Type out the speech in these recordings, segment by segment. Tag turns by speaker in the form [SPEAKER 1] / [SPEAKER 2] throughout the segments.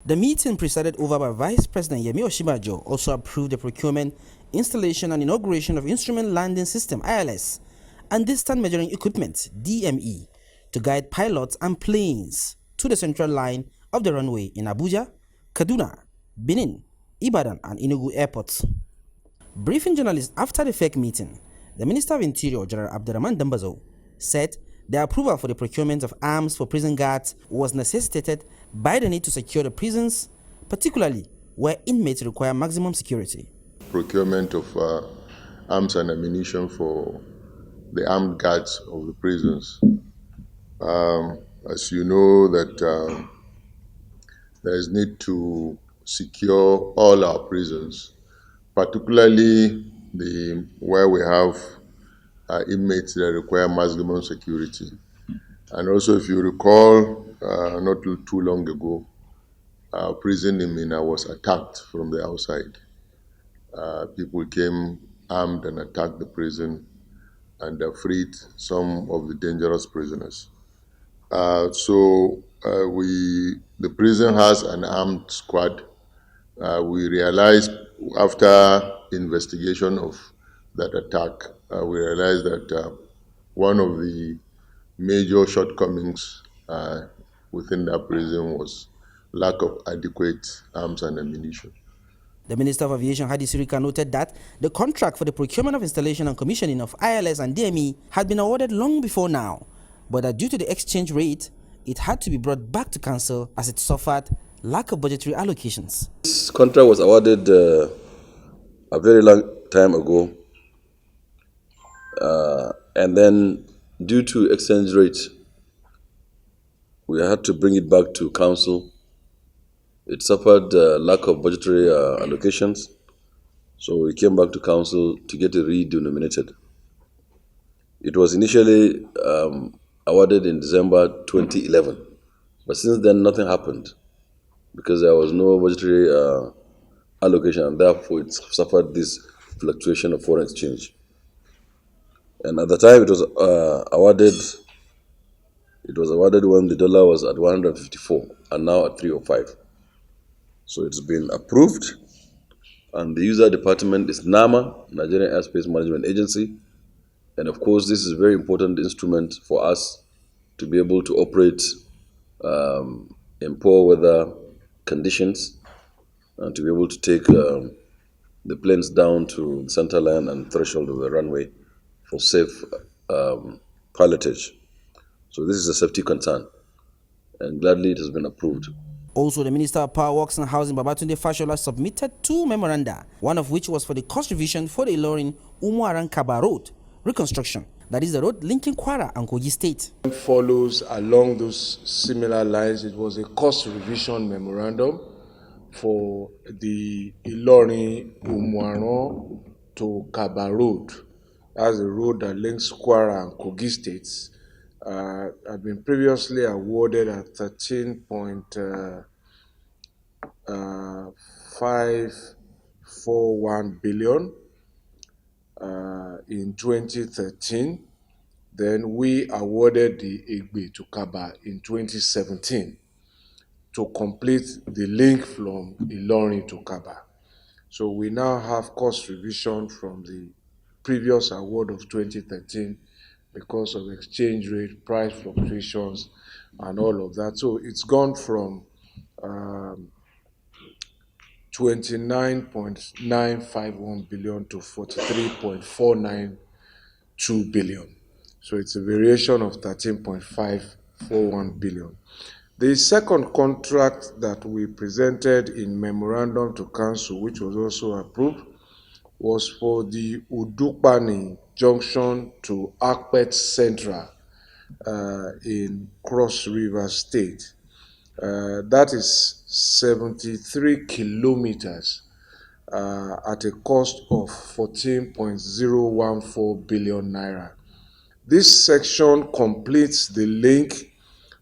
[SPEAKER 1] The meeting, presided over by Vice President Yemi Oshibajo, also approved the procurement, installation and inauguration of Instrument Landing System (ILS) and Distant Measuring Equipment (DME) to guide pilots and planes to the central line of the runway in Abuja, Kaduna, Benin, Ibadan and Enugu airports. Briefing journalists after the fake meeting, the Minister of Interior, General Abdurrahman Dambazo, said the approval for the procurement of arms for prison guards was necessitated by the need to secure the prisons, particularly where inmates require maximum security.
[SPEAKER 2] Procurement of arms and ammunition for the armed guards of the prisons. As you know that there is need to secure all our prisons, particularly where we have inmates that require maximum security. And also, if you recall, not too long ago, our prison in Mina was attacked from the outside. People came armed and attacked the prison and freed some of the dangerous prisoners. The prison has an armed squad. We realized after investigation of that attack, we realized that one of the major shortcomings within that prison was lack of adequate arms and ammunition.
[SPEAKER 1] The Minister of Aviation, Hadi Sirika, noted that the contract for the procurement of installation and commissioning of ILS and DME had been awarded long before now, but that due to the exchange rate, it had to be brought back to council as it suffered lack of budgetary allocations.
[SPEAKER 3] This contract was awarded a very long time ago, and then due to exchange rate, we had to bring it back to council. It suffered lack of budgetary allocations, so we came back to council to get it redenominated. It was initially awarded in December 2011, but since then nothing happened because there was no budgetary allocation, and therefore it suffered this fluctuation of foreign exchange. And at the time it was awarded when the dollar was at 154 and now at 305. So it's been approved, and the user department is NAMA, Nigerian Airspace Management Agency. And of course, this is a very important instrument for us to be able to operate in poor weather conditions and to be able to take the planes down to the center line and threshold of the runway for safe pilotage. So this is a safety concern, and gladly it has been approved.
[SPEAKER 1] Also, the Minister of Power Works and Housing, Babatunde Fashola, submitted two memoranda, one of which was for the cost revision for the Ilorin-Umuaran-Kaba Road reconstruction, that is the road linking Kwara and Kogi State.
[SPEAKER 4] Follows along those similar lines. It was a cost revision memorandum for the Ilorin-Umuaran to Kaba Road. That's the road that links Kwara and Kogi States. Had been previously awarded at 13.541 billion in 2013. Then we awarded the Egbe to Kaba in 2017 to complete the link from Ilorin to Kaba. So we now have cost revision from the previous award of 2013 because of exchange rate, price fluctuations, and all of that. So it's gone from 29.951 billion to 43.492 billion. So it's a variation of 13.541 billion. The second contract that we presented in memorandum to council, which was also approved, was for the Udupani junction to Akpet Central in Cross River State. That is 73 kilometers at a cost of 14.014 billion naira. This section completes the link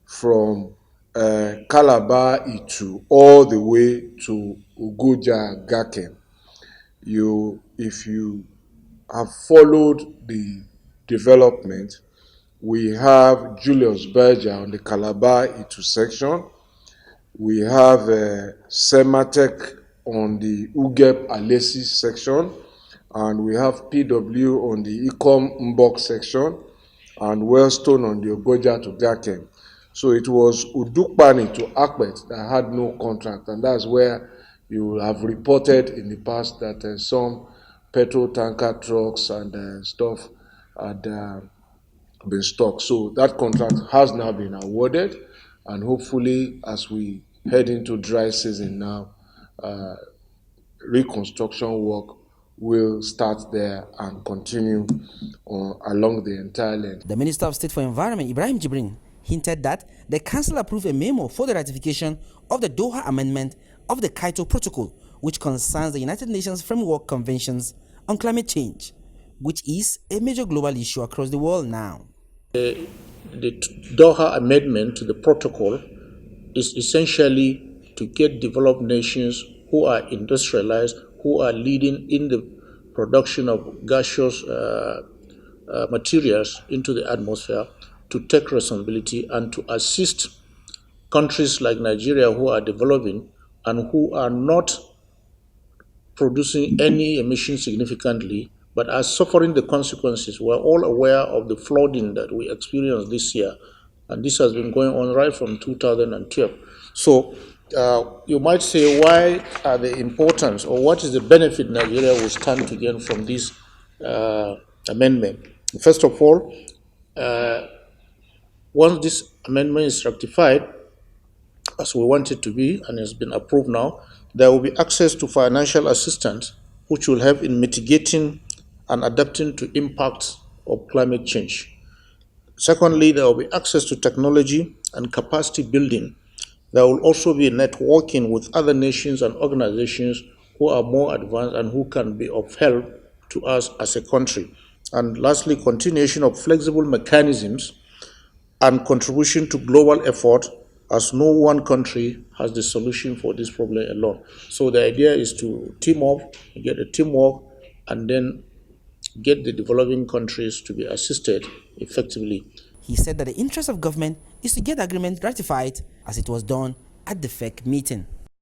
[SPEAKER 4] from Calabar Itu all the way to Ugoja Gakem. If you have followed the development, we have Julius Berger on the Calabar Itu section. We have Sematech on the UGEP Alesi section, and we have PW on the Ecom Mbok section, and Wellstone on the Ogoja to Gakem. So it was Udukbani to Akbet that had no contract, and that's where you have reported in the past that some petrol tanker trucks and stuff had been stuck. So that contract has now been awarded, and hopefully, as we head into dry season now, reconstruction work will start there and continue along the entire length.
[SPEAKER 1] The Minister of State for Environment, Ibrahim Jibrin, hinted that the Council approved a memo for the ratification of the Doha Amendment of the Kyoto Protocol, which concerns the United Nations Framework Conventions on Climate Change, which is a major global issue across the world now.
[SPEAKER 5] The Doha Amendment to the protocol is essentially to get developed nations who are industrialized, who are leading in the production of gaseous materials into the atmosphere, to take responsibility and to assist countries like Nigeria who are developing and who are not producing any emissions significantly, but are suffering the consequences. We're all aware of the flooding that we experienced this year, and this has been going on right from 2012. So you might say, why are the importance, or what is the benefit Nigeria will stand to gain from this amendment? First of all, once this amendment is ratified, as we want it to be, and has been approved now, there will be access to financial assistance, which will help in mitigating and adapting to impacts of climate change. Secondly, there will be access to technology and capacity building. There will also be networking with other nations and organizations who are more advanced and who can be of help to us as a country. And lastly, continuation of flexible mechanisms and contribution to global effort, as no one country has the solution for this problem alone. So the idea is to team up, get a teamwork, and then get the developing countries to be assisted effectively.
[SPEAKER 1] He said that the interest of government is to get the agreement ratified as it was done at the FEC meeting.